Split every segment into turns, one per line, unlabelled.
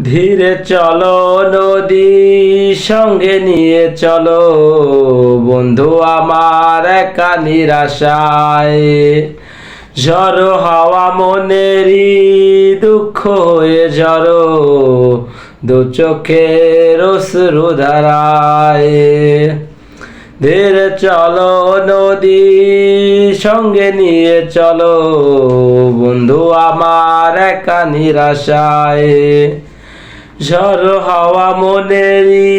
ধীরে চলো নদী সঙ্গে নিয়ে চলো বন্ধু আমার একা নিরাশায়। ঝড়ো হাওয়া মনেরই দুঃখ হয়ে ঝড়ো দু চোখের অশ্রু ধারায়। ধীরে চলো নদী সঙ্গে নিয়ে চলো বন্ধু আমার একা নিরাশায়। ঝড়ো হাওয়া মনেরই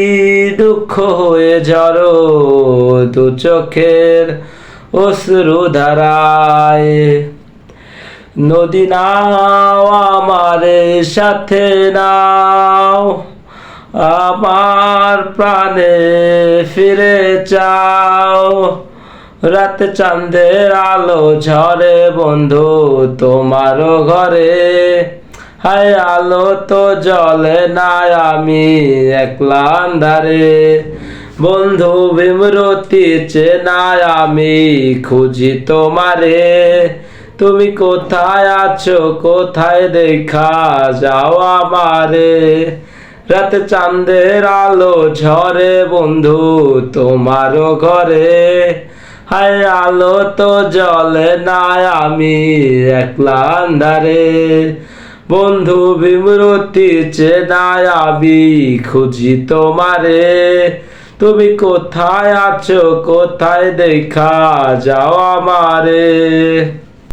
দুঃখ হয়ে ঝড়ো দু চোখের অশ্রু ধারায়। নদী নাও আমার সাথে নাও, আমার প্রাণে ফিরে চাও। রাত চাঁদের আলো ঝরে বন্ধু তোমার ঘরে, হায় আলো তো জ্বলে না আমি একলা আন্ধারে। বন্ধু ভীমরতি চেনায় আমি খুঁজি তোমারে, তুমি কোথায় আছো কোথায় দেখা যাও আমারে। রাত চাঁদের আলো ঝরে বন্ধু তোমার ঘরে, হায় আলো তো জ্বলে না আমি একলা আন্ধারে। বন্ধু ভীমরতি চেনায় আমি খুঁজি তোমারে, তুমি কোথায় আছো কোথায় দেখা যাও আমারে।